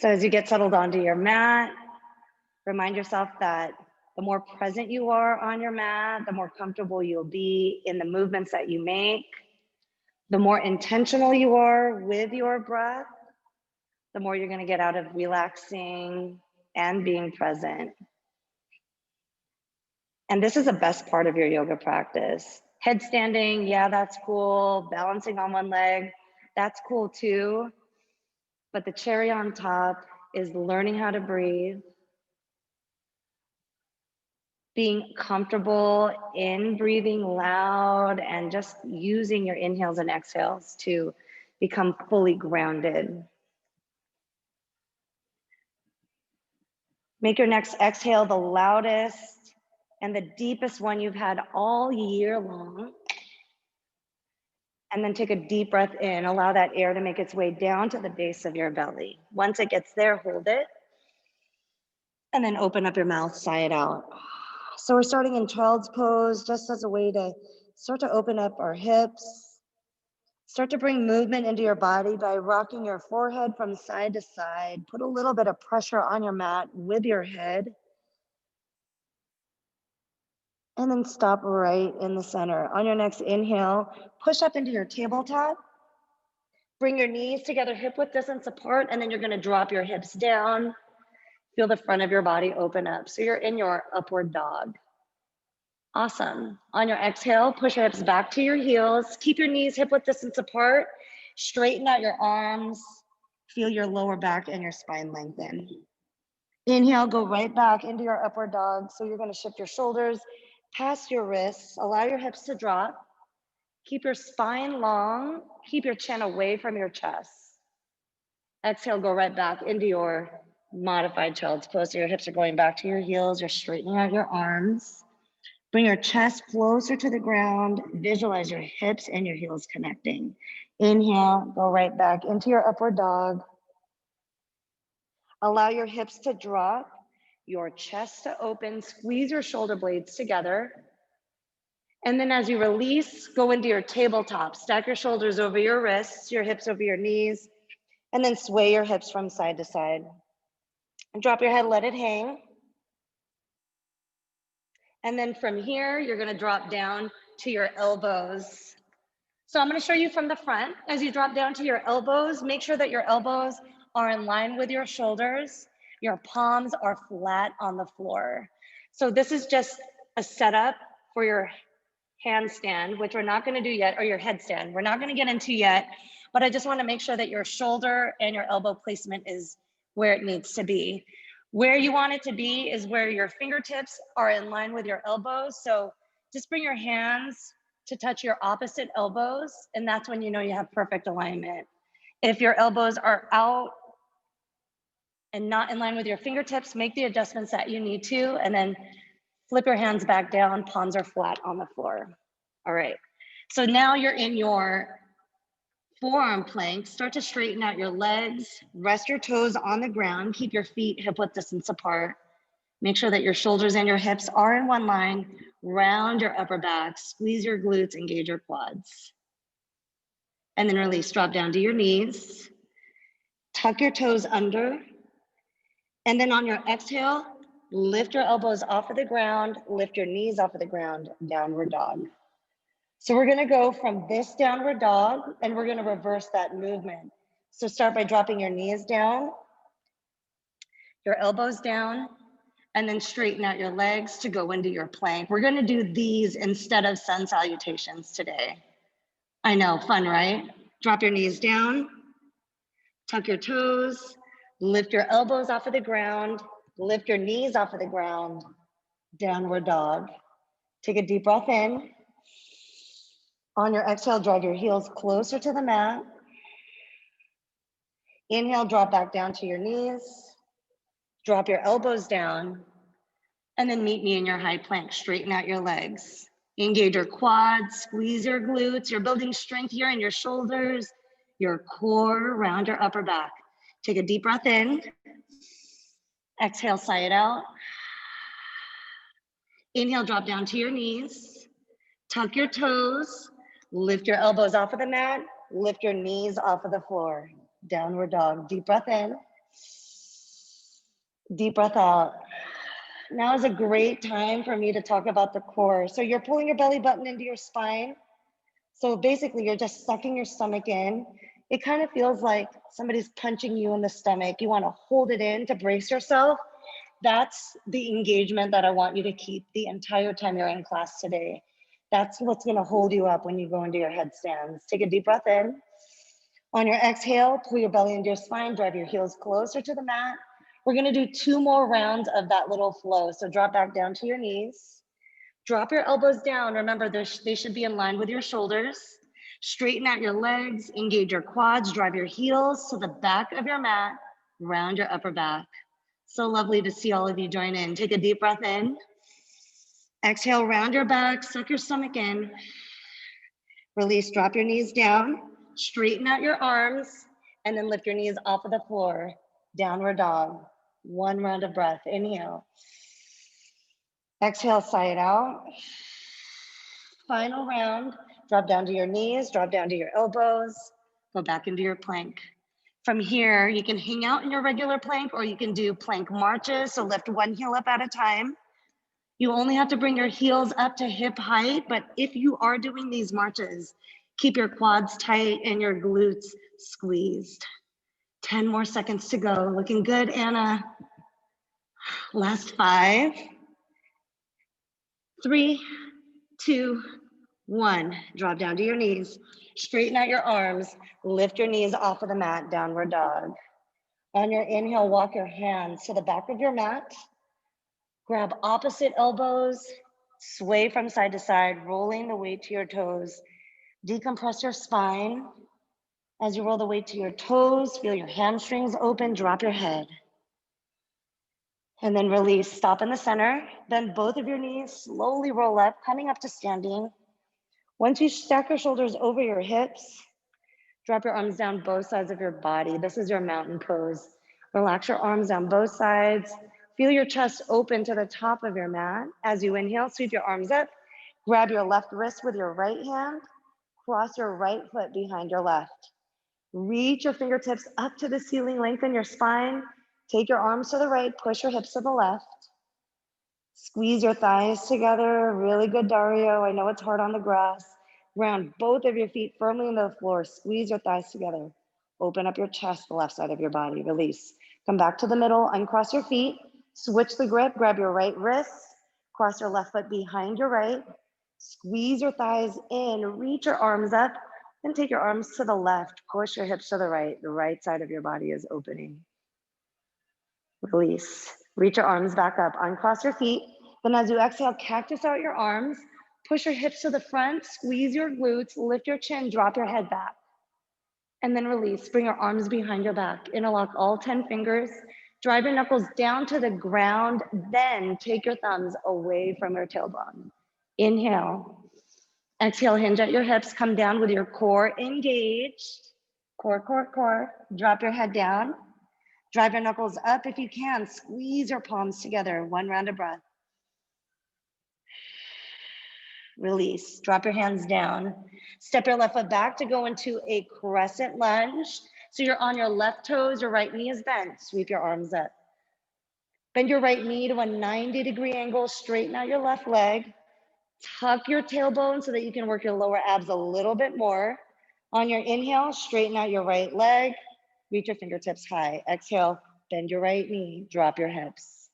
So as you get settled onto your mat, remind yourself that the more present you are on your mat, the more comfortable you'll be in the movements that you make. The more intentional you are with your breath, the more you're going to get out of relaxing and being present. And this is the best part of your yoga practice. Headstanding, yeah, that's cool. Balancing on one leg, that's cool too. But the cherry on top is learning how to breathe, being comfortable in breathing loud, and just using your inhales and exhales to become fully grounded. Make your next exhale the loudest and the deepest one you've had all year long. And then take a deep breath in. Allow that air to make its way down to the base of your belly. Once it gets there, hold it. And then open up your mouth, sigh it out. So we're starting in child's pose, just as a way to start to open up our hips. Start to bring movement into your body by rocking your forehead from side to side. Put a little bit of pressure on your mat with your head. And then stop right in the center. On your next inhale, push up into your tabletop. Bring your knees together, hip width distance apart, and then you're gonna drop your hips down. Feel the front of your body open up. So you're in your upward dog. Awesome. On your exhale, push your hips back to your heels. Keep your knees hip width distance apart. Straighten out your arms. Feel your lower back and your spine lengthen. Inhale, go right back into your upward dog. So you're gonna shift your shoulders past your wrists. Allow your hips to drop. Keep your spine long. Keep your chin away from your chest. Exhale, go right back into your modified child's pose. So your hips are going back to your heels. You're straightening out your arms. Bring your chest closer to the ground. Visualize your hips and your heels connecting. Inhale, go right back into your upward dog. Allow your hips to drop, your chest to open. Squeeze your shoulder blades together. And then as you release, go into your tabletop. Stack your shoulders over your wrists, your hips over your knees, and then sway your hips from side to side. And drop your head, let it hang. And then from here, you're gonna drop down to your elbows. So I'm gonna show you from the front. As you drop down to your elbows, make sure that your elbows are in line with your shoulders. Your palms are flat on the floor. So this is just a setup for your handstand, which we're not gonna do yet, or your headstand. We're not gonna get into yet, but I just wanna make sure that your shoulder and your elbow placement is where it needs to be. Where you want it to be is where your fingertips are in line with your elbows. So just bring your hands to touch your opposite elbows, and that's when you know you have perfect alignment. If your elbows are out and not in line with your fingertips, make the adjustments that you need to, and then flip your hands back down, palms are flat on the floor. All right, so now you're in your forearm plank. Start to straighten out your legs, rest your toes on the ground, keep your feet hip width distance apart. Make sure that your shoulders and your hips are in one line. Round your upper back, squeeze your glutes, engage your quads. And then release, drop down to your knees. Tuck your toes under. And then on your exhale, lift your elbows off of the ground, lift your knees off of the ground, downward dog. So we're gonna go from this downward dog and we're gonna reverse that movement. So start by dropping your knees down, your elbows down, and then straighten out your legs to go into your plank. We're gonna do these instead of sun salutations today. I know, fun, right? Drop your knees down, tuck your toes, lift your elbows off of the ground, lift your knees off of the ground, downward dog. Take a deep breath in. On your exhale, drag your heels closer to the mat. Inhale, drop back down to your knees. Drop your elbows down. And then meet me in your high plank. Straighten out your legs. Engage your quads, squeeze your glutes. You're building strength here in your shoulders, your core, around your upper back. Take a deep breath in. Exhale, sigh it out. Inhale, drop down to your knees. Tuck your toes. Lift your elbows off of the mat. Lift your knees off of the floor. Downward dog. Deep breath in. Deep breath out. Now is a great time for me to talk about the core. So you're pulling your belly button into your spine. So basically you're just sucking your stomach in. It kind of feels like somebody's punching you in the stomach. You want to hold it in to brace yourself. That's the engagement that I want you to keep the entire time you're in class today. That's what's going to hold you up when you go into your headstands. Take a deep breath in. On your exhale, pull your belly into your spine, drive your heels closer to the mat. We're going to do 2 more rounds of that little flow. So drop back down to your knees. Drop your elbows down. Remember, they should be in line with your shoulders. Straighten out your legs, engage your quads, drive your heels to the back of your mat, round your upper back. So lovely to see all of you join in. Take a deep breath in. Exhale, round your back, suck your stomach in. Release, drop your knees down, straighten out your arms, and then lift your knees off of the floor. Downward dog. 1 round of breath. Inhale. Exhale, sigh it out. Final round. Drop down to your knees, drop down to your elbows, go back into your plank. From here, you can hang out in your regular plank or you can do plank marches. So lift 1 heel up at a time. You only have to bring your heels up to hip height, but if you are doing these marches, keep your quads tight and your glutes squeezed. 10 more seconds to go. Looking good, Anna. Last 5, 3, 2, 1. Drop down to your knees. Straighten out your arms. Lift your knees off of the mat, downward dog. On your inhale, walk your hands to the back of your mat. Grab opposite elbows. Sway from side to side, rolling the weight to your toes. Decompress your spine. As you roll the weight to your toes, feel your hamstrings open, drop your head. And then release, stop in the center. Bend both of your knees, slowly roll up, coming up to standing. Once you stack your shoulders over your hips, drop your arms down both sides of your body. This is your mountain pose. Relax your arms down both sides. Feel your chest open to the top of your mat. As you inhale, sweep your arms up. Grab your left wrist with your right hand. Cross your right foot behind your left. Reach your fingertips up to the ceiling, lengthen your spine. Take your arms to the right, push your hips to the left. Squeeze your thighs together, really good, Dario. I know it's hard on the grass. Ground both of your feet firmly into the floor. Squeeze your thighs together. Open up your chest, the left side of your body. Release. Come back to the middle, uncross your feet. Switch the grip, grab your right wrist. Cross your left foot behind your right. Squeeze your thighs in, reach your arms up, and take your arms to the left. Push your hips to the right side of your body is opening. Release. Reach your arms back up, uncross your feet. Then as you exhale, cactus out your arms, push your hips to the front, squeeze your glutes, lift your chin, drop your head back. And then release, bring your arms behind your back. Interlock all 10 fingers, drive your knuckles down to the ground, then take your thumbs away from your tailbone. Inhale. Exhale, hinge at your hips, come down with your core engaged. Core, core, core. Drop your head down. Drive your knuckles up if you can. Squeeze your palms together. 1 round of breath. Release. Drop your hands down. Step your left foot back to go into a crescent lunge. So you're on your left toes, your right knee is bent. Sweep your arms up. Bend your right knee to a 90-degree angle. Straighten out your left leg. Tuck your tailbone so that you can work your lower abs a little bit more. On your inhale, straighten out your right leg. Reach your fingertips high. Exhale, bend your right knee, drop your hips.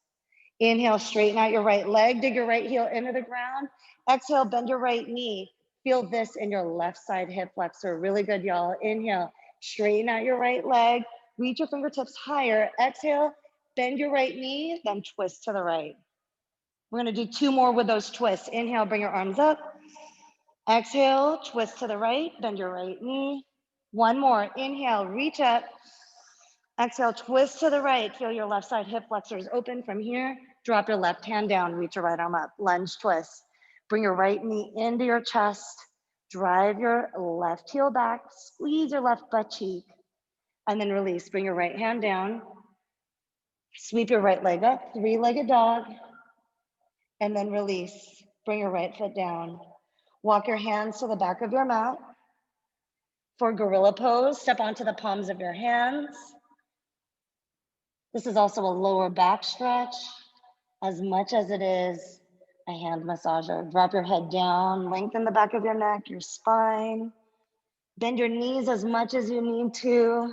Inhale, straighten out your right leg, dig your right heel into the ground. Exhale, bend your right knee. Feel this in your left side hip flexor. Really good, y'all. Inhale, straighten out your right leg, reach your fingertips higher. Exhale, bend your right knee, then twist to the right. We're gonna do 2 more with those twists. Inhale, bring your arms up. Exhale, twist to the right, bend your right knee. 1 more, inhale, reach up. Exhale, twist to the right. Feel your left side hip flexors open from here. Drop your left hand down, reach your right arm up. Lunge twist. Bring your right knee into your chest. Drive your left heel back. Squeeze your left butt cheek. And then release. Bring your right hand down. Sweep your right leg up, 3-legged dog. And then release. Bring your right foot down. Walk your hands to the back of your mat. For gorilla pose, step onto the palms of your hands. This is also a lower back stretch as much as it is a hand massager. Drop your head down, lengthen the back of your neck, your spine. Bend your knees as much as you need to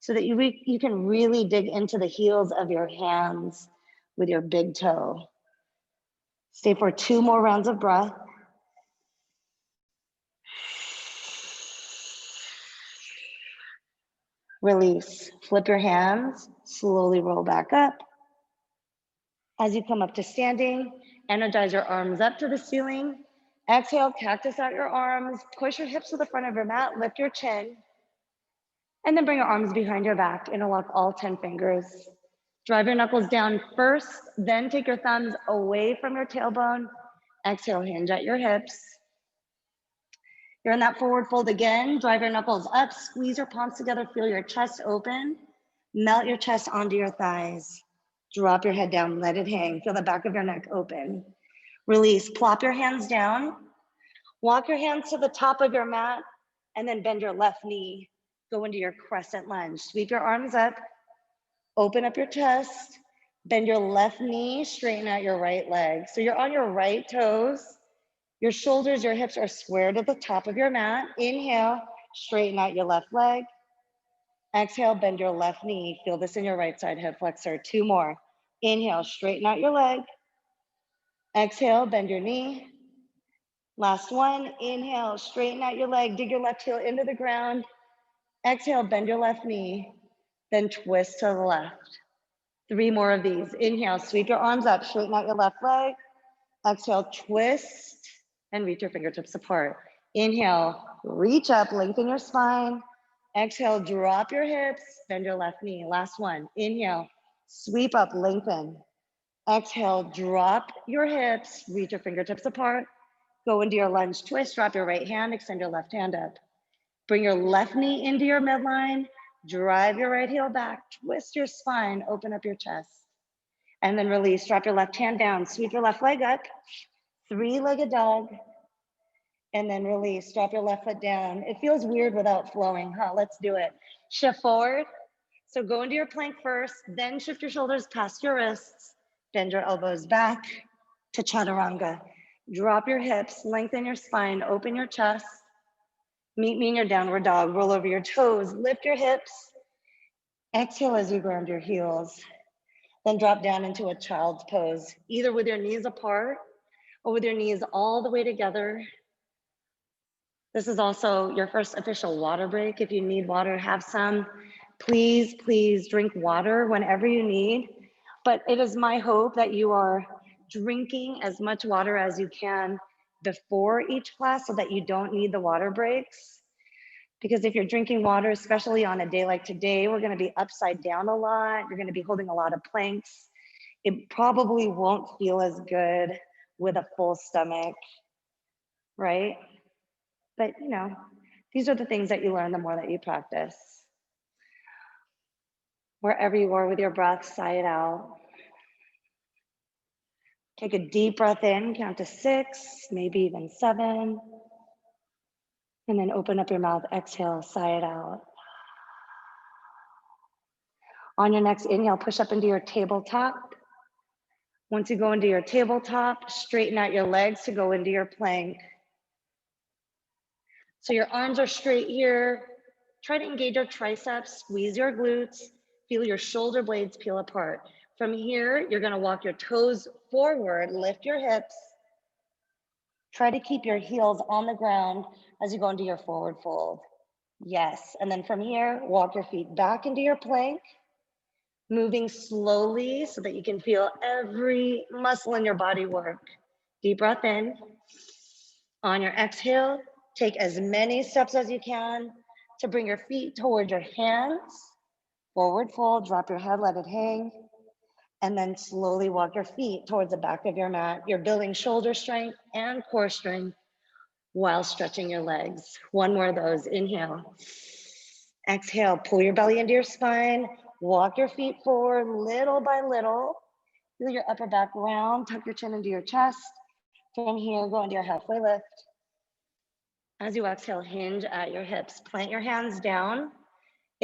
so that you can really dig into the heels of your hands with your big toe. Stay for 2 more rounds of breath. Release. Flip your hands, slowly roll back up. As you come up to standing, energize your arms up to the ceiling. Exhale, cactus out your arms. Push your hips to the front of your mat, lift your chin. And then bring your arms behind your back, interlock all 10 fingers. Drive your knuckles down first, then take your thumbs away from your tailbone. Exhale, hinge at your hips. You're in that forward fold again. Drive your knuckles up, squeeze your palms together, feel your chest open. Melt your chest onto your thighs. Drop your head down, let it hang. Feel the back of your neck open. Release, plop your hands down. Walk your hands to the top of your mat and then bend your left knee. Go into your crescent lunge. Sweep your arms up, open up your chest, bend your left knee, straighten out your right leg. So you're on your right toes. Your shoulders, your hips are squared at the top of your mat. Inhale, straighten out your left leg. Exhale, bend your left knee. Feel this in your right side hip flexor. 2 more. Inhale, straighten out your leg. Exhale, bend your knee. Last one. Inhale, straighten out your leg. Dig your left heel into the ground. Exhale, bend your left knee. Then twist to the left. 3 more of these. Inhale, sweep your arms up, straighten out your left leg. Exhale, twist and reach your fingertips apart. Inhale, reach up, lengthen your spine. Exhale, drop your hips, bend your left knee. Last one. Inhale, sweep up, lengthen. Exhale, drop your hips, reach your fingertips apart. Go into your lunge twist, drop your right hand, extend your left hand up. Bring your left knee into your midline, drive your right heel back, twist your spine, open up your chest. And then release, drop your left hand down, sweep your left leg up, 3-legged dog. And then release, drop your left foot down. It feels weird without flowing, huh? Let's do it. Shift forward. So go into your plank first, then shift your shoulders past your wrists, bend your elbows back to chaturanga. Drop your hips, lengthen your spine, open your chest. Meet me in your downward dog. Roll over your toes, lift your hips. Exhale as you ground your heels. Then drop down into a child's pose, either with your knees apart or with your knees all the way together. This is also your first official water break. If you need water, have some. Please, please drink water whenever you need. But it is my hope that you are drinking as much water as you can before each class so that you don't need the water breaks. Because if you're drinking water, especially on a day like today, we're gonna be upside down a lot. You're gonna be holding a lot of planks. It probably won't feel as good with a full stomach, right? But you know, these are the things that you learn the more that you practice. Wherever you are with your breath, sigh it out. Take a deep breath in, count to 6, maybe even 7. And then open up your mouth, exhale, sigh it out. On your next inhale, push up into your tabletop. Once you go into your tabletop, straighten out your legs to go into your plank. So your arms are straight here. Try to engage your triceps, squeeze your glutes, feel your shoulder blades peel apart. From here, you're gonna walk your toes forward, lift your hips. Try to keep your heels on the ground as you go into your forward fold. Yes, and then from here, walk your feet back into your plank, moving slowly so that you can feel every muscle in your body work. Deep breath in. On your exhale, take as many steps as you can to bring your feet toward your hands. Forward fold, drop your head, let it hang. And then slowly walk your feet towards the back of your mat. You're building shoulder strength and core strength while stretching your legs. 1 more of those, inhale. Exhale, pull your belly into your spine. Walk your feet forward little by little. Feel your upper back round, tuck your chin into your chest. From here, go into your halfway lift. As you exhale, hinge at your hips. Plant your hands down.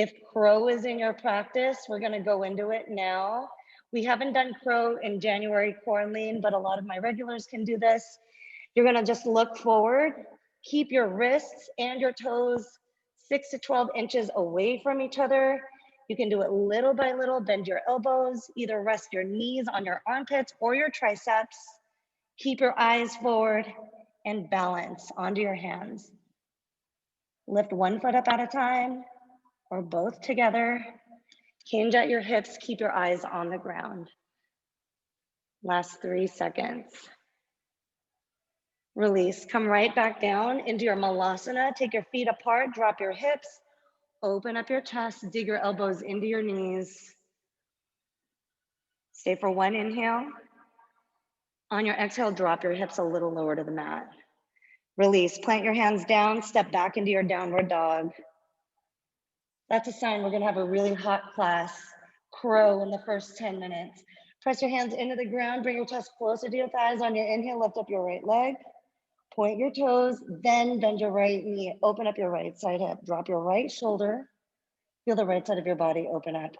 If crow is in your practice, we're gonna go into it now. We haven't done crow in January quaranLEAN, but a lot of my regulars can do this. You're gonna just look forward, keep your wrists and your toes 6 to 12 inches away from each other. You can do it little by little, bend your elbows, either rest your knees on your armpits or your triceps. Keep your eyes forward and balance onto your hands. Lift one foot up at a time or both together. Hinge at your hips, keep your eyes on the ground. Last 3 seconds. Release, come right back down into your malasana. Take your feet apart, drop your hips, open up your chest, dig your elbows into your knees. Stay for one inhale. On your exhale, drop your hips a little lower to the mat. Release, plant your hands down, step back into your downward dog. That's a sign we're gonna have a really hot class. Crow in the first 10 minutes. Press your hands into the ground, bring your chest closer to your thighs. On your inhale, lift up your right leg. Point your toes, then bend your right knee. Open up your right side hip. Drop your right shoulder. Feel the right side of your body open up.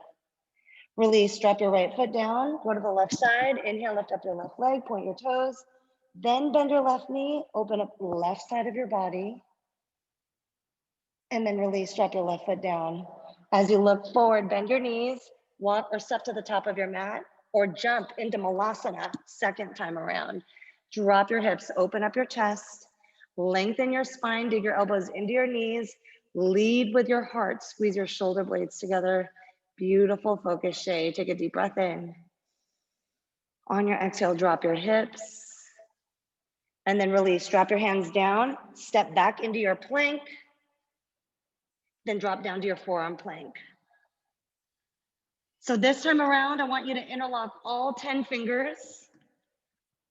Release, drop your right foot down. Go to the left side. Inhale, lift up your left leg. Point your toes. Then bend your left knee. Open up left side of your body. And then release, drop your left foot down. As you look forward, bend your knees. Walk or step to the top of your mat. Or jump into malasana second time around. Drop your hips, open up your chest, lengthen your spine, dig your elbows into your knees, lead with your heart, squeeze your shoulder blades together. Beautiful focus shade. Take a deep breath in. On your exhale, drop your hips and then release. Drop your hands down, step back into your plank, then drop down to your forearm plank. So this time around, I want you to interlock all 10 fingers.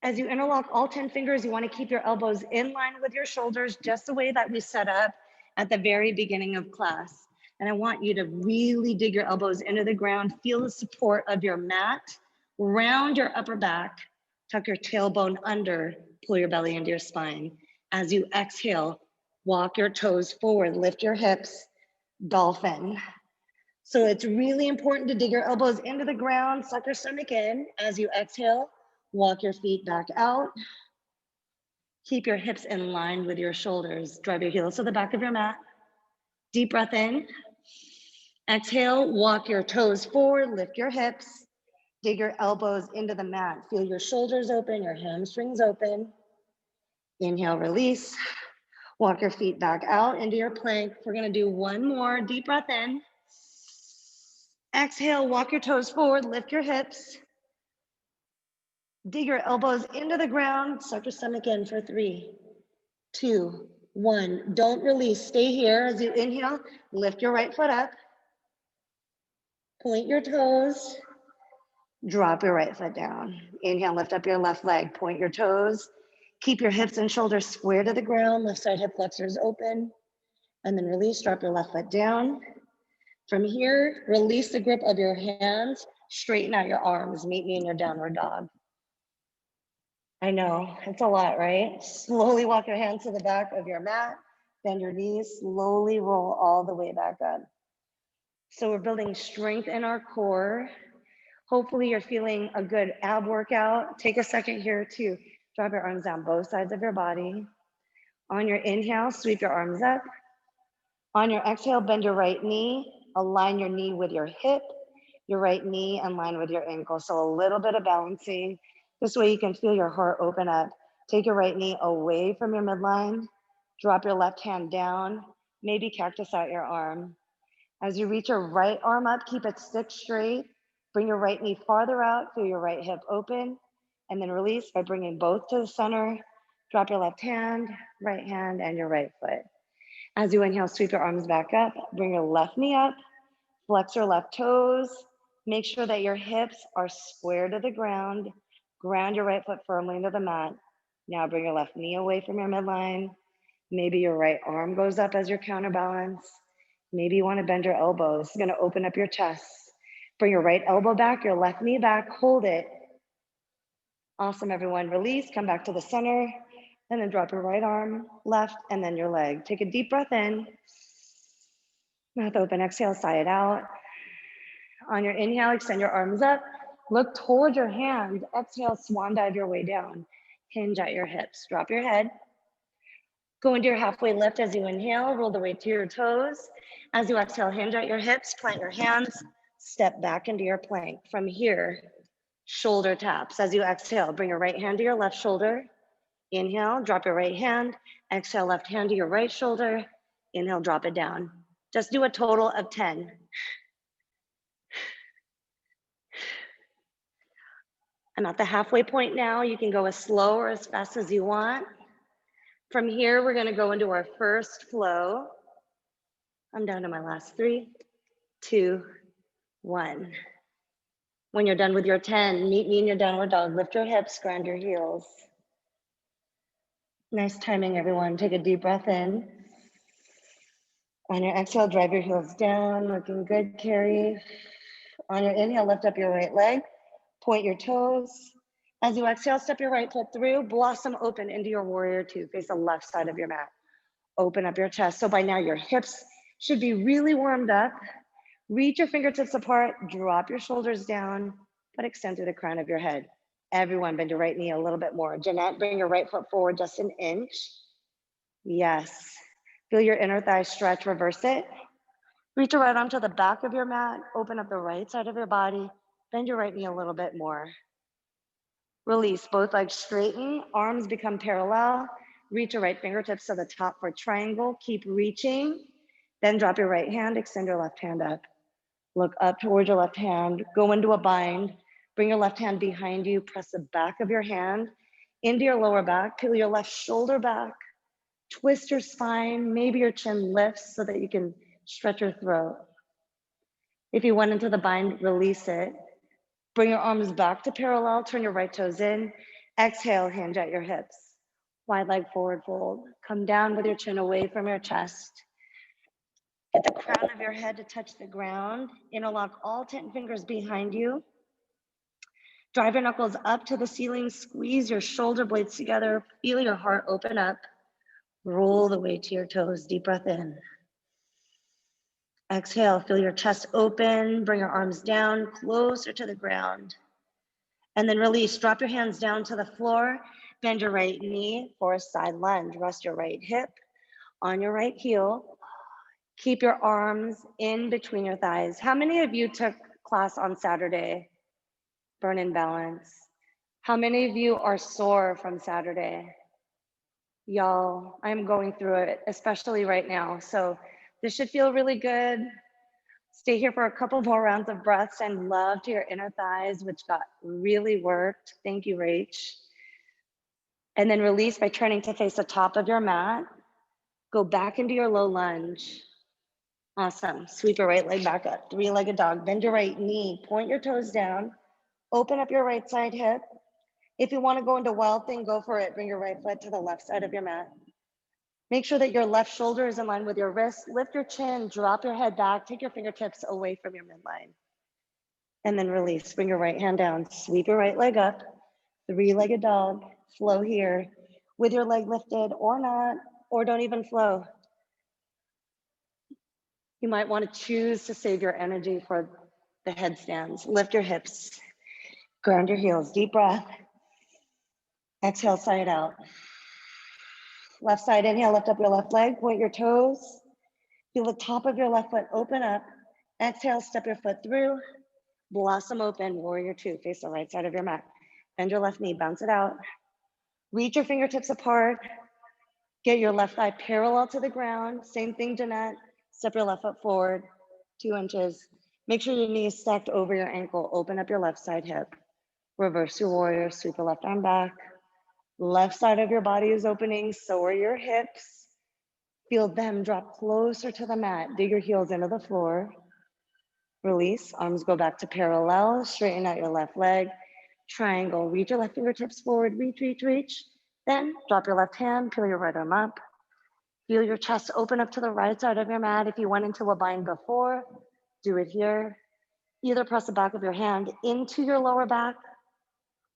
As you interlock all 10 fingers, you want to keep your elbows in line with your shoulders, just the way that we set up at the very beginning of class. And I want you to really dig your elbows into the ground, feel the support of your mat, round your upper back, tuck your tailbone under, pull your belly into your spine. As you exhale, walk your toes forward, lift your hips, dolphin. So it's really important to dig your elbows into the ground, suck your stomach in. As you exhale, walk your feet back out. Keep your hips in line with your shoulders. Drive your heels to the back of your mat. Deep breath in. Exhale, walk your toes forward, lift your hips. Dig your elbows into the mat. Feel your shoulders open, your hamstrings open. Inhale, release. Walk your feet back out into your plank. We're gonna do one more. Deep breath in. Exhale, walk your toes forward, lift your hips. Dig your elbows into the ground, suck your stomach in for 3, 2, 1. Don't release, stay here. As you inhale, lift your right foot up. Point your toes, drop your right foot down. Inhale, lift up your left leg, point your toes. Keep your hips and shoulders square to the ground, left side hip flexors open. And then release, drop your left foot down. From here, release the grip of your hands, straighten out your arms, meet me in your downward dog. I know, it's a lot, right? Slowly walk your hands to the back of your mat, bend your knees, slowly roll all the way back up. So we're building strength in our core. Hopefully you're feeling a good ab workout. Take a second here to drop your arms down both sides of your body. On your inhale, sweep your arms up. On your exhale, bend your right knee, align your knee with your hip, your right knee in line with your ankle. So a little bit of balancing. This way you can feel your heart open up. Take your right knee away from your midline, drop your left hand down, maybe cactus out your arm. As you reach your right arm up, keep it stick straight. Bring your right knee farther out, feel your right hip open, and then release by bringing both to the center. Drop your left hand, right hand, and your right foot. As you inhale, sweep your arms back up, bring your left knee up, flex your left toes, make sure that your hips are square to the ground, ground your right foot firmly into the mat. Now bring your left knee away from your midline. Maybe your right arm goes up as your counterbalance. Maybe you want to bend your elbow. This is going to open up your chest. Bring your right elbow back, your left knee back, hold it. Awesome, everyone. Release, come back to the center, and then drop your right arm, left, and then your leg. Take a deep breath in. Mouth open, exhale, sigh it out. On your inhale, extend your arms up. Look toward your hand. Exhale, swan dive your way down. Hinge at your hips. Drop your head. Go into your halfway lift as you inhale. Roll the weight to your toes. As you exhale, hinge at your hips. Plant your hands. Step back into your plank. From here, shoulder taps. As you exhale, bring your right hand to your left shoulder. Inhale, drop your right hand. Exhale, left hand to your right shoulder. Inhale, drop it down. Just do a total of 10. I'm at the halfway point now. You can go as slow or as fast as you want. From here, we're gonna go into our first flow. I'm down to my last 3, 2, 1. When you're done with your 10, meet me in your downward dog. Lift your hips, ground your heels. Nice timing, everyone. Take a deep breath in. On your exhale, drive your heels down. Looking good, Carrie. On your inhale, lift up your right leg. Point your toes. As you exhale, step your right foot through. Blossom open into your warrior two. Face the left side of your mat. Open up your chest. So by now, your hips should be really warmed up. Reach your fingertips apart. Drop your shoulders down, but extend through the crown of your head. Everyone, bend your right knee a little bit more. Jeanette, bring your right foot forward just an inch. Yes. Feel your inner thigh stretch, reverse it. Reach your right arm to the back of your mat. Open up the right side of your body. Bend your right knee a little bit more. Release, both legs straighten, arms become parallel. Reach your right fingertips to the top for triangle. Keep reaching. Then drop your right hand, extend your left hand up. Look up towards your left hand, go into a bind. Bring your left hand behind you, press the back of your hand into your lower back, peel your left shoulder back, twist your spine, maybe your chin lifts so that you can stretch your throat. If you went into the bind, release it. Bring your arms back to parallel, turn your right toes in. Exhale, hinge at your hips. Wide leg forward fold. Come down with your chin away from your chest. Get the crown of your head to touch the ground. Interlock all 10 fingers behind you. Drive your knuckles up to the ceiling. Squeeze your shoulder blades together. Feel your heart open up. Roll the weight to your toes. Deep breath in. Exhale, feel your chest open. Bring your arms down, closer to the ground. And then release. Drop your hands down to the floor. Bend your right knee for a side lunge. Rest your right hip on your right heel. Keep your arms in between your thighs. How many of you took class on Saturday? Burn and balance. How many of you are sore from Saturday? Y'all, I'm going through it, especially right now. So this should feel really good. Stay here for a couple more rounds of breaths and love to your inner thighs, which got really worked. Thank you, Rach. And then release by turning to face the top of your mat. Go back into your low lunge. Awesome. Sweep your right leg back up. Three-legged dog. Bend your right knee. Point your toes down. Open up your right side hip. If you want to go into wild thing, go for it. Bring your right foot to the left side of your mat. Make sure that your left shoulder is in line with your wrist. Lift your chin, drop your head back. Take your fingertips away from your midline. And then release. Bring your right hand down. Sweep your right leg up. Three-legged dog. Flow here with your leg lifted or not, or don't even flow. You might want to choose to save your energy for the headstands. Lift your hips. Ground your heels. Deep breath. Exhale, sigh it out. Left side, inhale, lift up your left leg, point your toes. Feel the top of your left foot open up. Exhale, step your foot through. Blossom open, warrior two, face the right side of your mat. Bend your left knee, bounce it out. Reach your fingertips apart. Get your left thigh parallel to the ground. Same thing, Jeanette. Step your left foot forward, 2 inches. Make sure your knee is stacked over your ankle. Open up your left side hip. Reverse your warrior, sweep your left arm back. Left side of your body is opening, so are your hips. Feel them drop closer to the mat. Dig your heels into the floor. Release, arms go back to parallel. Straighten out your left leg. Triangle, reach your left fingertips forward. Reach, reach, reach. Then drop your left hand, peel your right arm up. Feel your chest open up to the right side of your mat. If you went into a bind before, do it here. Either press the back of your hand into your lower back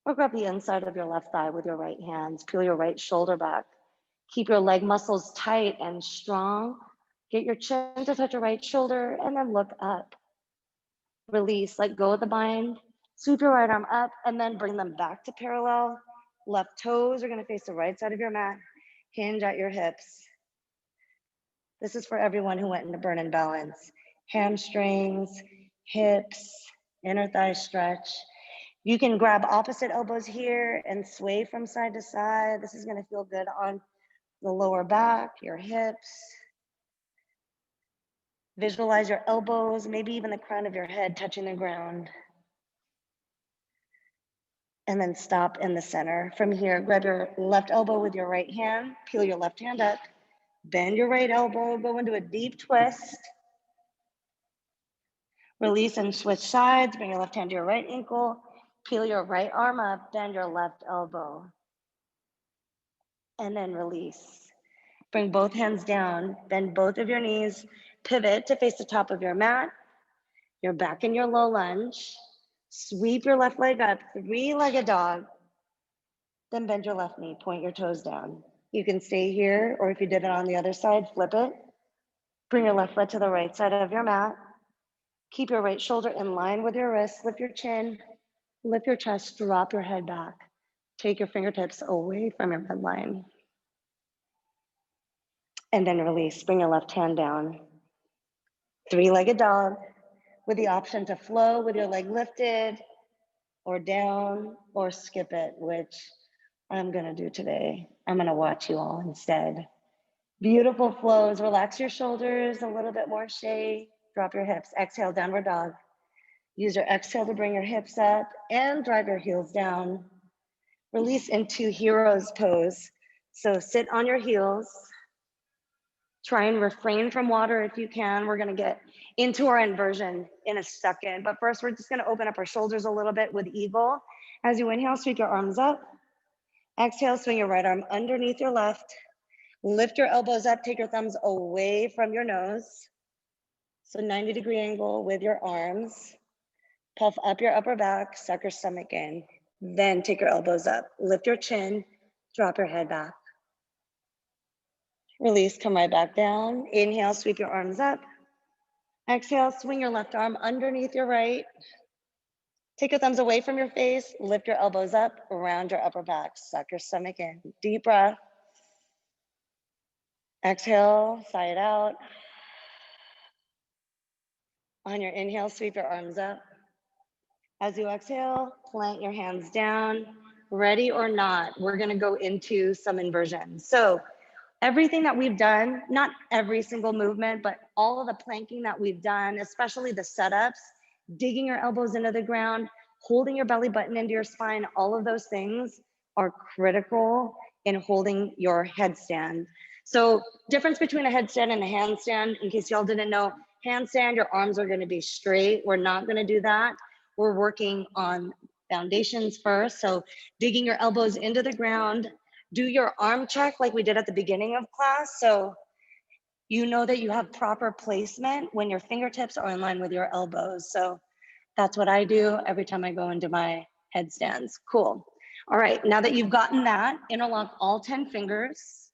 or grab the inside of your left thigh with your right hands. Peel your right shoulder back. Keep your leg muscles tight and strong. Get your chin to touch your right shoulder and then look up. Release, let go of the bind. Sweep your right arm up and then bring them back to parallel. Left toes are gonna face the right side of your mat. Hinge at your hips. This is for everyone who went into burn and balance. Hamstrings, hips, inner thigh stretch. You can grab opposite elbows here and sway from side to side. This is gonna feel good on the lower back, your hips. Visualize your elbows, maybe even the crown of your head touching the ground. And then stop in the center. From here, grab your left elbow with your right hand, peel your left hand up, bend your right elbow, go into a deep twist. Release and switch sides, bring your left hand to your right ankle, peel your right arm up, bend your left elbow. And then release. Bring both hands down, bend both of your knees, pivot to face the top of your mat. You're back in your low lunge. Sweep your left leg up, three-legged dog. Then bend your left knee, point your toes down. You can stay here, or if you did it on the other side, flip it. Bring your left leg to the right side of your mat. Keep your right shoulder in line with your wrist. Lift your chin, lift your chest, drop your head back. Take your fingertips away from your midline. And then release, bring your left hand down. Three-legged dog with the option to flow with your leg lifted or down or skip it, which I'm gonna do today. I'm gonna watch you all instead. Beautiful flows, relax your shoulders, a little bit more shade, drop your hips, exhale, downward dog. Use your exhale to bring your hips up and drive your heels down. Release into hero's pose. So sit on your heels. Try and refrain from water if you can. We're gonna get into our inversion in a second, but first we're just gonna open up our shoulders a little bit with eagle. As you inhale, sweep your arms up. Exhale, swing your right arm underneath your left. Lift your elbows up, take your thumbs away from your nose. So 90-degree angle with your arms. Puff up your upper back, suck your stomach in. Then take your elbows up, lift your chin, drop your head back. Release, come right back down. Inhale, sweep your arms up. Exhale, swing your left arm underneath your right. Take your thumbs away from your face, lift your elbows up, round your upper back, suck your stomach in. Deep breath. Exhale, sigh it out. On your inhale, sweep your arms up. As you exhale, plant your hands down. Ready or not, we're gonna go into some inversions. So everything that we've done, not every single movement, but all of the planking that we've done, especially the setups, digging your elbows into the ground, holding your belly button into your spine, all of those things are critical in holding your headstand. So difference between a headstand and a handstand, in case y'all didn't know, handstand, your arms are gonna be straight. We're not gonna do that. We're working on foundations first. So digging your elbows into the ground, do your arm check like we did at the beginning of class. So you know that you have proper placement when your fingertips are in line with your elbows. So that's what I do every time I go into my headstands. Cool. All right, now that you've gotten that, interlock all 10 fingers.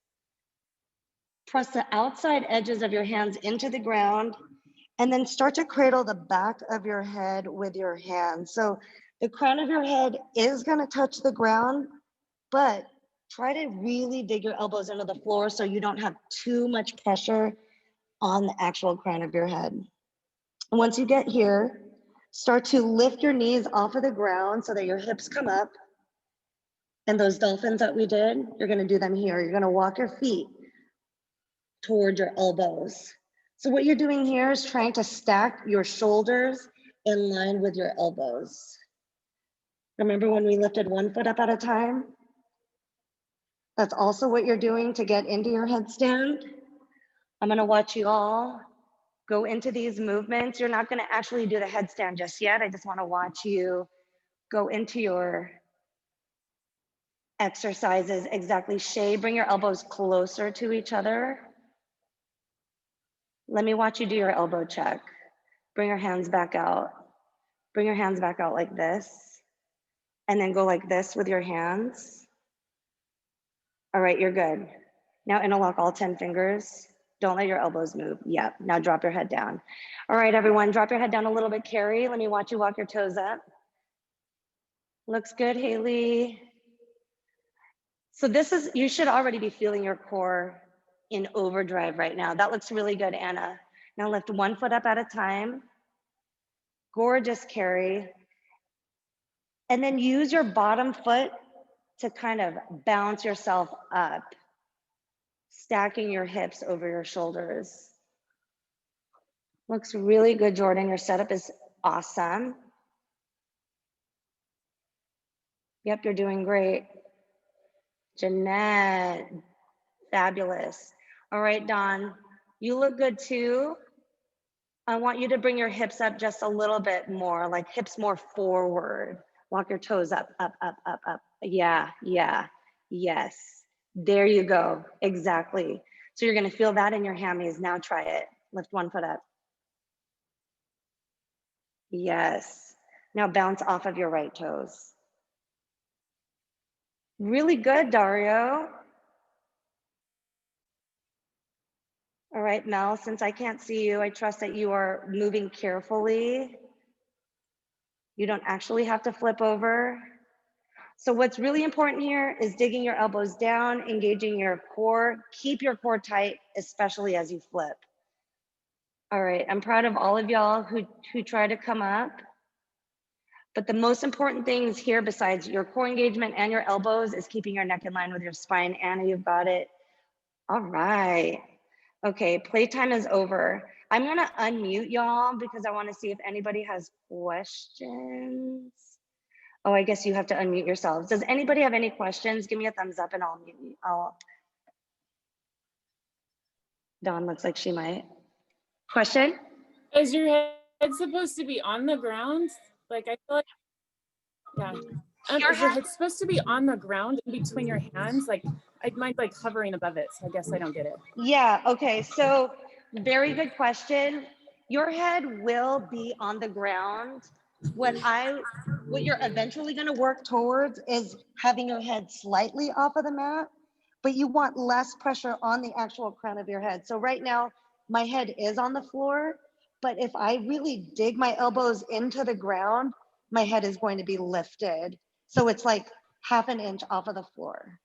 Press the outside edges of your hands into the ground and then start to cradle the back of your head with your hands. So the crown of your head is gonna touch the ground, but try to really dig your elbows into the floor so you don't have too much pressure on the actual crown of your head. And once you get here, start to lift your knees off of the ground so that your hips come up. And those dolphins that we did, you're gonna do them here. You're gonna walk your feet toward your elbows. So what you're doing here is trying to stack your shoulders in line with your elbows. Remember when we lifted one foot up at a time? That's also what you're doing to get into your headstand. I'm gonna watch you all go into these movements. You're not gonna actually do the headstand just yet. I just wanna watch you go into your exercises. Exactly, Shay, bring your elbows closer to each other. Let me watch you do your elbow check. Bring your hands back out. Bring your hands back out like this. And then go like this with your hands. All right, you're good. Now interlock all 10 fingers. Don't let your elbows move. Yep. Now drop your head down. All right, everyone, drop your head down a little bit, Carrie. Let me watch you walk your toes up. Looks good, Haley. So this is, you should already be feeling your core in overdrive right now. That looks really good, Anna. Now lift one foot up at a time. Gorgeous, Carrie. And then use your bottom foot to kind of bounce yourself up, stacking your hips over your shoulders. Looks really good, Jordan. Your setup is awesome. Yep, you're doing great. Jeanette, fabulous. All right, Dawn, you look good too. I want you to bring your hips up just a little bit more, like hips more forward. Walk your toes up, up, up, up, up. Yeah, yeah, yes. There you go, exactly. So you're gonna feel that in your hammies. Now try it. Lift one foot up. Yes. Now bounce off of your right toes. Really good, Dario. All right, Mel, since I can't see you, I trust that you are moving carefully. You don't actually have to flip over. So what's really important here is digging your elbows down, engaging your core. Keep your core tight, especially as you flip. All right, I'm proud of all of y'all who try to come up. But the most important things here, besides your core engagement and your elbows, is keeping your neck in line with your spine. Anna, you've got it. All right. Okay, playtime is over. I'm gonna unmute y'all because I wanna see if anybody has questions. Oh, I guess you have to unmute yourselves. Does anybody have any questions? Give me a thumbs up and I'll mute you. Dawn looks like she might. Question? Is your head supposed to be on the ground? Like, I feel like, yeah. Is your head supposed to be on the ground in between your hands? Like, I mind like hovering above it, so I guess I don't get it. Yeah, okay, so very good question. Your head will be on the ground. What you're eventually gonna work towards is having your head slightly off of the mat, but you want less pressure on the actual crown of your head. So right now, my head is on the floor, but if I really dig my elbows into the ground, my head is going to be lifted. So it's like half an inch off of the floor.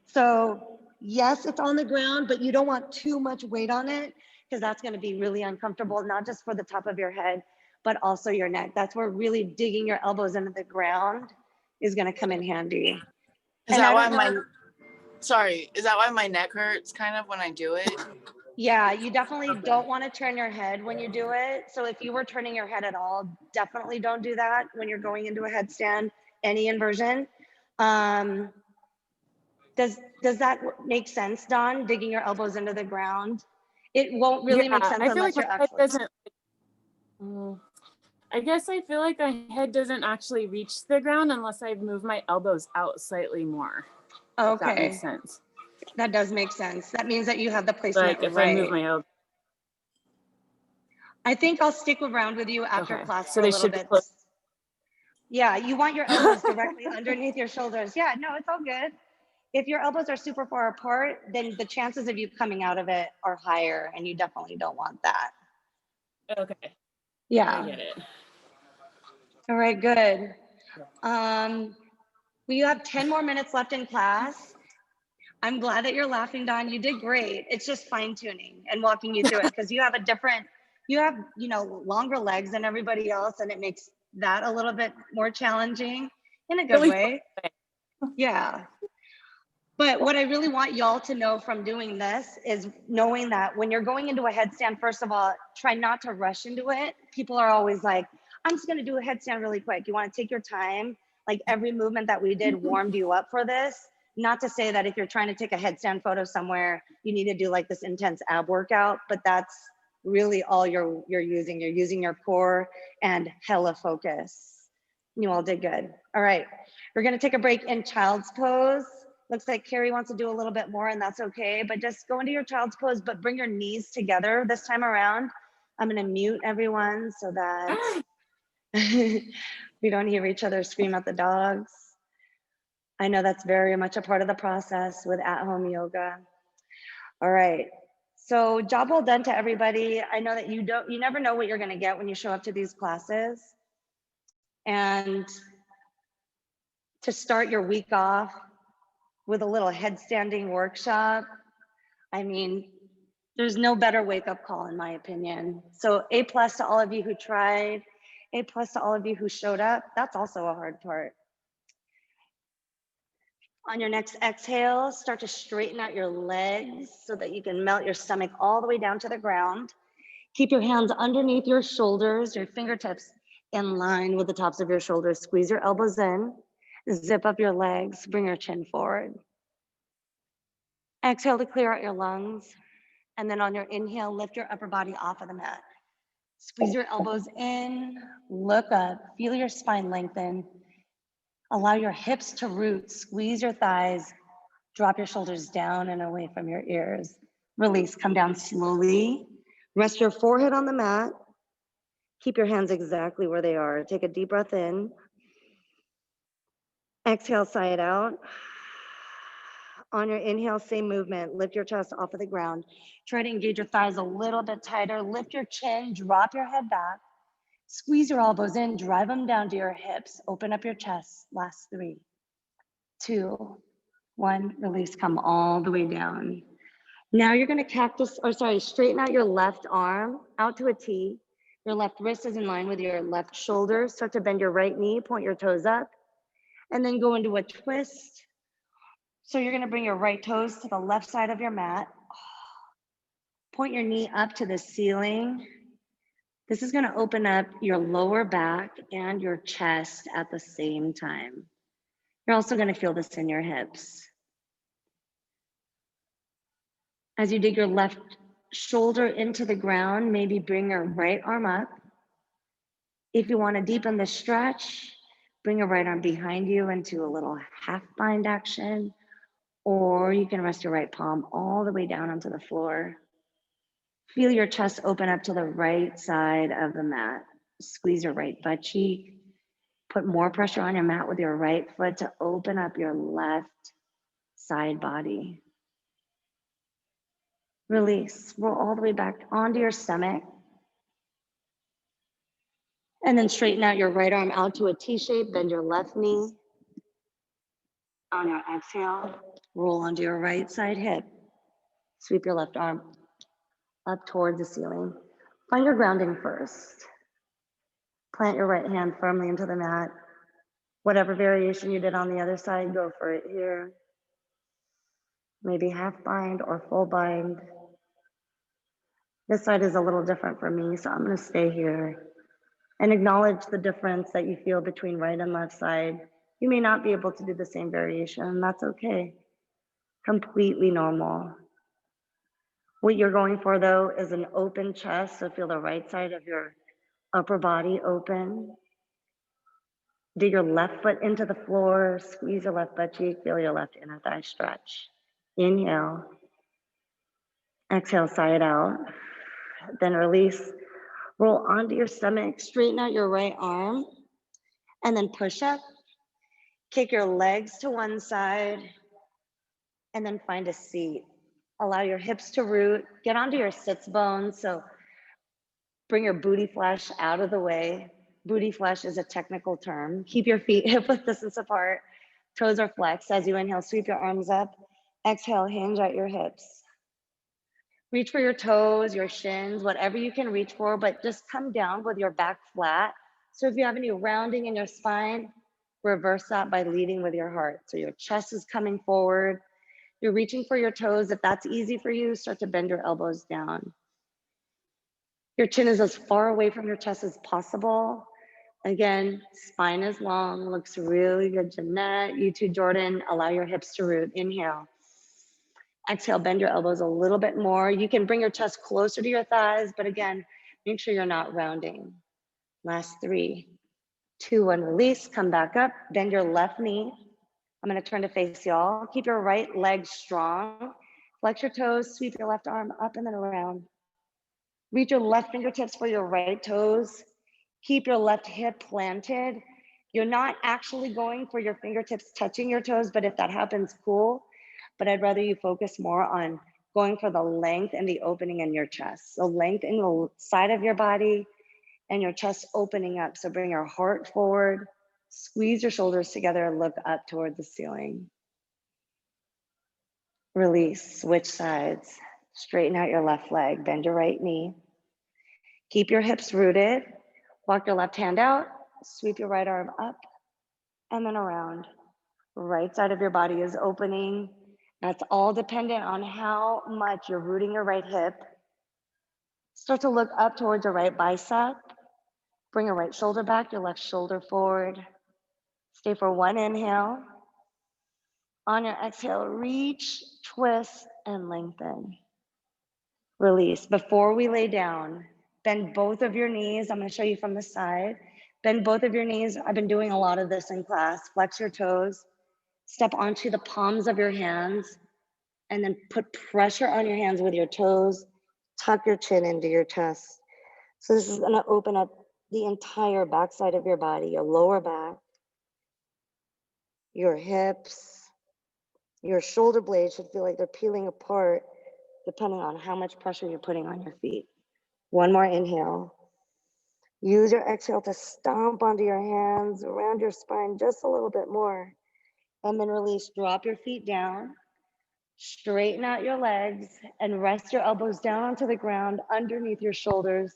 So yes, it's on the ground, but you don't want too much weight on it because that's going to be really uncomfortable, not just for the top of your head, but also your neck. That's where really digging your elbows into the ground is going to come in handy. Is that why my neck hurts kind of when I do it? Yeah, you definitely don't want to turn your head when you do it. So if you were turning your head at all, definitely don't do that when you're going into a headstand, any inversion. Does that make sense, Dawn? Digging your elbows into the ground? It won't really make sense unless you're actually. I guess I feel like my head doesn't actually reach the ground unless I move my elbows out slightly more. Okay. If that makes sense. That does make sense. That means that you have the placement like if right. I move my elbows. I think I'll stick around with you after class so for they a little should bit. Yeah, you want your elbows directly underneath your shoulders. Yeah, no, it's all good. If your elbows are super far apart, then the chances of you coming out of it are higher, and you definitely don't want that. Okay. Yeah. I get it. All right, good. We have 10 more minutes left in class. I'm glad that you're laughing, Dawn. You did great. It's just fine tuning and walking you through it because you have longer legs than everybody else, and it makes that a little bit more challenging in a good way. Yeah. But what I really want y'all to know from doing this is knowing that when you're going into a headstand, first of all, try not to rush into it. People are always like, I'm just going to do a headstand really quick. You want to take your time. Like every movement that we did warmed you up for this. Not to say that if you're trying to take a headstand photo somewhere, you need to do like this intense ab workout, but that's really all you're using. You're using your core and hella focus. You all did good. All right, we're gonna take a break in child's pose. Looks like Carrie wants to do a little bit more, and that's okay, but just go into your child's pose, but bring your knees together this time around. I'm gonna mute everyone so that we don't hear each other scream at the dogs. I know that's very much a part of the process with at-home yoga. All right. So job well done to everybody. I know that you never know what you're going to get when you show up to these classes. And to start your week off with a little headstanding workshop, I mean, there's no better wake-up call in my opinion. So A+ to all of you who tried, A+ to all of you who showed up. That's also a hard part. On your next exhale, start to straighten out your legs so that you can melt your stomach all the way down to the ground. Keep your hands underneath your shoulders, your fingertips in line with the tops of your shoulders. Squeeze your elbows in, zip up your legs, bring your chin forward. Exhale to clear out your lungs. And then on your inhale, lift your upper body off of the mat. Squeeze your elbows in, look up, feel your spine lengthen. Allow your hips to root, squeeze your thighs, drop your shoulders down and away from your ears. Release, come down slowly. Rest your forehead on the mat. Keep your hands exactly where they are. Take a deep breath in. Exhale, sigh it out. On your inhale, same movement. Lift your chest off of the ground. Try to engage your thighs a little bit tighter. Lift your chin, drop your head back. Squeeze your elbows in, drive them down to your hips. Open up your chest. Last 3, 2, 1. Release, come all the way down. Now you're gonna straighten out your left arm out to a T. Your left wrist is in line with your left shoulder. Start to bend your right knee, point your toes up, and then go into a twist. So you're gonna bring your right toes to the left side of your mat. Point your knee up to the ceiling. This is gonna open up your lower back and your chest at the same time. You're also gonna feel this in your hips. As you dig your left shoulder into the ground, maybe bring your right arm up. If you wanna deepen the stretch, bring your right arm behind you into a little half bind action, or you can rest your right palm all the way down onto the floor. Feel your chest open up to the right side of the mat. Squeeze your right butt cheek. Put more pressure on your mat with your right foot to open up your left side body. Release, roll all the way back onto your stomach. And then straighten out your right arm out to a T shape, bend your left knee. On your exhale, roll onto your right side hip. Sweep your left arm up towards the ceiling. Find your grounding first. Plant your right hand firmly into the mat. Whatever variation you did on the other side, go for it here. Maybe half bind or full bind. This side is a little different for me, so I'm gonna stay here and acknowledge the difference that you feel between right and left side. You may not be able to do the same variation, and that's okay. Completely normal. What you're going for though is an open chest, so feel the right side of your upper body open. Dig your left foot into the floor, squeeze your left butt cheek, feel your left inner thigh stretch. Inhale, exhale, sigh it out. Then release, roll onto your stomach, straighten out your right arm, and then push up. Kick your legs to one side, and then find a seat. Allow your hips to root, get onto your sits bones, so bring your booty flesh out of the way. Booty flesh is a technical term. Keep your feet hip width distance apart. Toes are flexed. As you inhale, sweep your arms up. Exhale, hinge at your hips. Reach for your toes, your shins, whatever you can reach for, but just come down with your back flat. So if you have any rounding in your spine, reverse that by leading with your heart. So your chest is coming forward. You're reaching for your toes. If that's easy for you, start to bend your elbows down. Your chin is as far away from your chest as possible. Again, spine is long, looks really good. Jeanette, you too, Jordan, allow your hips to root. Inhale. Exhale, bend your elbows a little bit more. You can bring your chest closer to your thighs, but again, make sure you're not rounding. Last 3, 2, 1, release, come back up, bend your left knee. I'm gonna turn to face y'all. Keep your right leg strong. Flex your toes, sweep your left arm up and then around. Reach your left fingertips for your right toes. Keep your left hip planted. You're not actually going for your fingertips touching your toes, but if that happens, cool. But I'd rather you focus more on going for the length and the opening in your chest. So length in the side of your body and your chest opening up. So bring your heart forward, squeeze your shoulders together, and look up toward the ceiling. Release, switch sides. Straighten out your left leg, bend your right knee. Keep your hips rooted. Walk your left hand out, sweep your right arm up and then around. Right side of your body is opening. That's all dependent on how much you're rooting your right hip. Start to look up towards your right bicep. Bring your right shoulder back, your left shoulder forward. Stay for one inhale. On your exhale, reach, twist, and lengthen. Release. Before we lay down, bend both of your knees. I'm going to show you from the side. Bend both of your knees. I've been doing a lot of this in class. Flex your toes. Step onto the palms of your hands and then put pressure on your hands with your toes. Tuck your chin into your chest. So this is going to open up the entire backside of your body, your lower back, your hips, your shoulder blades should feel like they're peeling apart depending on how much pressure you're putting on your feet. One more inhale. Use your exhale to stomp onto your hands, around your spine just a little bit more. And then release, drop your feet down, straighten out your legs, and rest your elbows down onto the ground underneath your shoulders.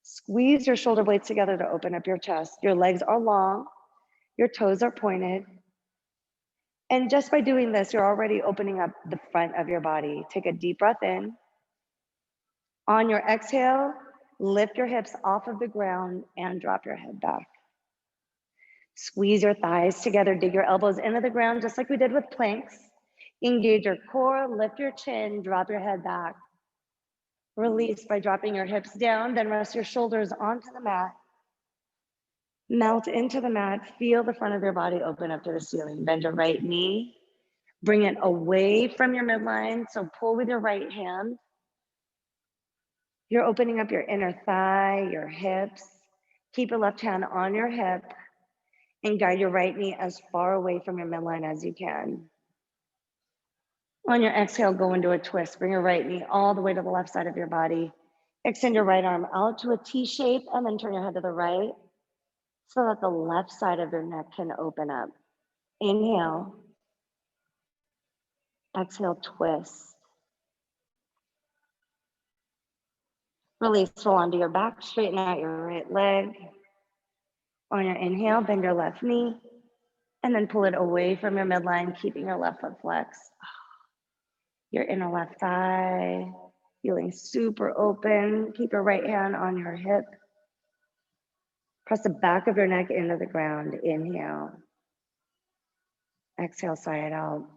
Squeeze your shoulder blades together to open up your chest. Your legs are long, your toes are pointed. And just by doing this, you're already opening up the front of your body. Take a deep breath in. On your exhale, lift your hips off of the ground and drop your head back. Squeeze your thighs together, dig your elbows into the ground, just like we did with planks. Engage your core, lift your chin, drop your head back. Release by dropping your hips down, then rest your shoulders onto the mat. Melt into the mat, feel the front of your body open up to the ceiling. Bend your right knee, bring it away from your midline, so pull with your right hand. You're opening up your inner thigh, your hips. Keep your left hand on your hip and guide your right knee as far away from your midline as you can. On your exhale, go into a twist. Bring your right knee all the way to the left side of your body. Extend your right arm out to a T shape and then turn your head to the right so that the left side of your neck can open up. Inhale. Exhale, twist. Release, roll onto your back, straighten out your right leg. On your inhale, bend your left knee, and then pull it away from your midline, keeping your left foot flexed. Your inner left thigh, feeling super open. Keep your right hand on your hip. Press the back of your neck into the ground. Inhale. Exhale, sigh it out.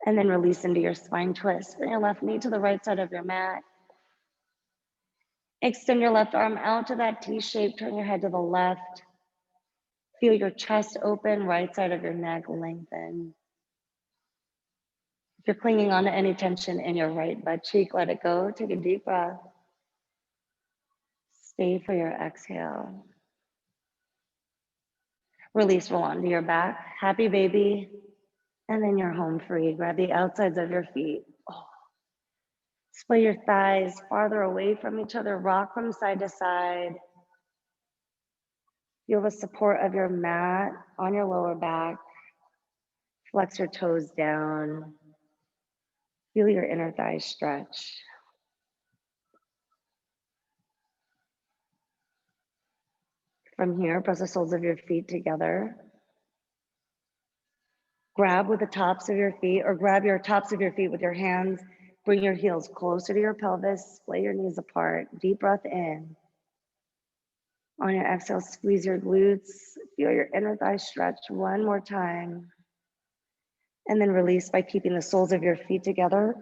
And then release into your spine twist. Bring your left knee to the right side of your mat. Extend your left arm out to that T shape. Turn your head to the left. Feel your chest open, right side of your neck lengthen. If you're clinging on to any tension in your right butt cheek, let it go. Take a deep breath. Stay for your exhale. Release, roll onto your back. Happy baby. And then you're home free. Grab the outsides of your feet. Splay your thighs farther away from each other. Rock from side to side. Feel the support of your mat on your lower back. Flex your toes down. Feel your inner thighs stretch. From here, press the soles of your feet together. Grab with the tops of your feet, or grab your tops of your feet with your hands. Bring your heels closer to your pelvis. Splay your knees apart. Deep breath in. On your exhale, squeeze your glutes. Feel your inner thighs stretch one more time. And then release by keeping the soles of your feet together.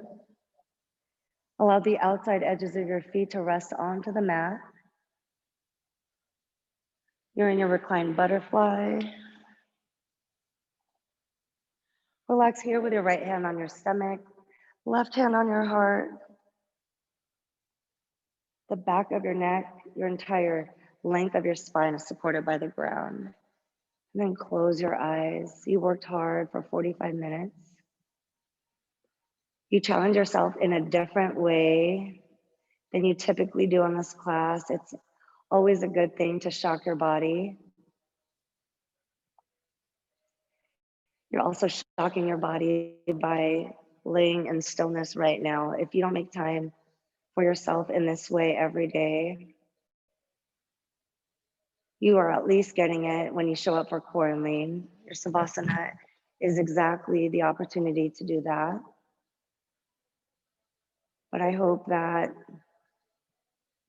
Allow the outside edges of your feet to rest onto the mat. You're in your reclined butterfly. Relax here with your right hand on your stomach, left hand on your heart. The back of your neck, your entire length of your spine is supported by the ground. And then close your eyes. You worked hard for 45 minutes. You challenge yourself in a different way than you typically do in this class. It's always a good thing to shock your body. You're also shocking your body by laying in stillness right now. If you don't make time for yourself in this way every day, you are at least getting it when you show up for quaranLEAN. Your Savasana is exactly the opportunity to do that. But I hope that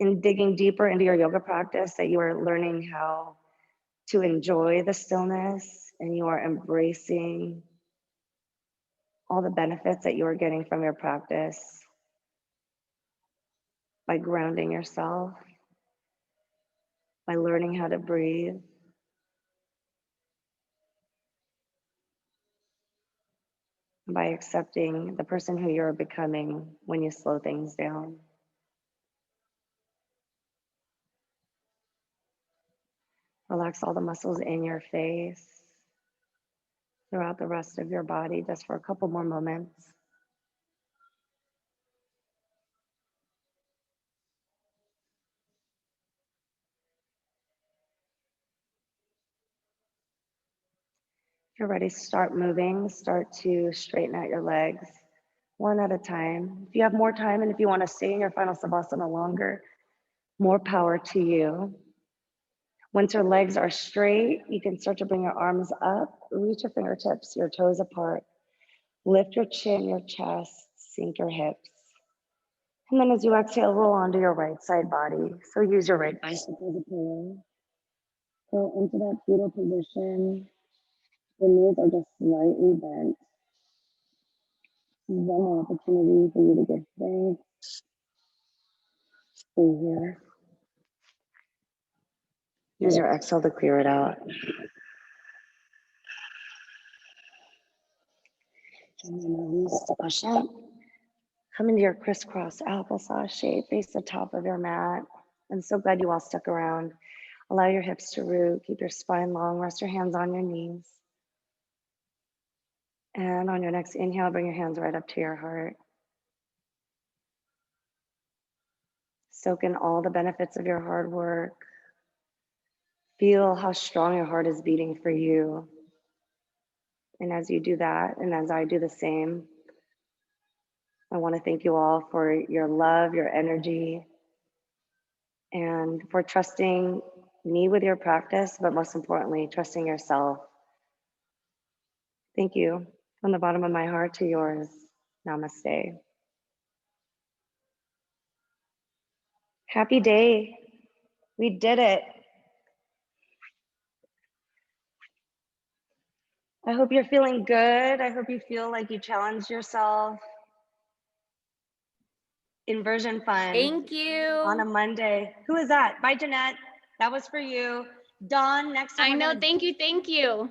in digging deeper into your yoga practice, that you are learning how to enjoy the stillness and you are embracing all the benefits that you are getting from your practice by grounding yourself, by learning how to breathe, by accepting the person who you're becoming when you slow things down. Relax all the muscles in your face, throughout the rest of your body, just for a couple more moments. If you're ready to start moving, start to straighten out your legs one at a time. If you have more time and if you want to stay in your final Savasana longer, more power to you. Once your legs are straight, you can start to bring your arms up, reach your fingertips, your toes apart, lift your chin, your chest, sink your hips. And then as you exhale, roll onto your right side body. So use your right bicep as a pillow. Go into that fetal position. The knees are just slightly bent. One more opportunity for you to give thanks. Stay here. Use your exhale to clear it out. And then release to push up. Come into your crisscross applesauce shape, face the top of your mat. I'm so glad you all stuck around. Allow your hips to root, keep your spine long, rest your hands on your knees. And on your next inhale, bring your hands right up to your heart. Soak in all the benefits of your hard work. Feel how strong your heart is beating for you. And as you do that, and as I do the same, I want to thank you all for your love, your energy, and for trusting me with your practice, but most importantly, trusting yourself. Thank you from the bottom of my heart to yours. Namaste. Happy day. We did it. I hope you're feeling good. I hope you feel like you challenged yourself. Inversion fun. Thank you. On a Monday. Who is that? Bye, Jeanette. That was for you. Dawn, next time. I know. Thank you. Thank you.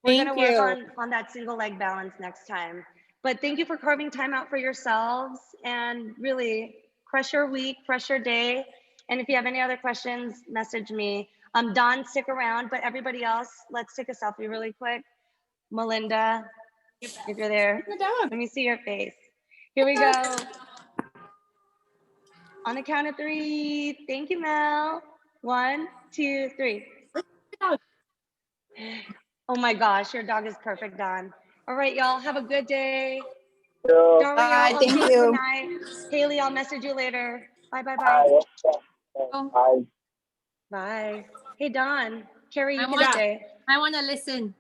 We're going to work on that single leg balance next time. But thank you for carving time out for yourselves and really crush your week, crush your day. And if you have any other questions, message me. Dawn, stick around, but everybody else, let's take a selfie really quick. Melinda, if you're there, let me see your face. Here we go. On the count of 3. Thank you, Mel. 1, 2, 3. Oh my gosh, your dog is perfect, Don. All right, y'all, have a good day. Dario, I'll see you. Good night. Haley, I'll message you later. Bye, bye, bye. Oh, Bye. Hey, Don, Carrie, you can stay. I want to listen.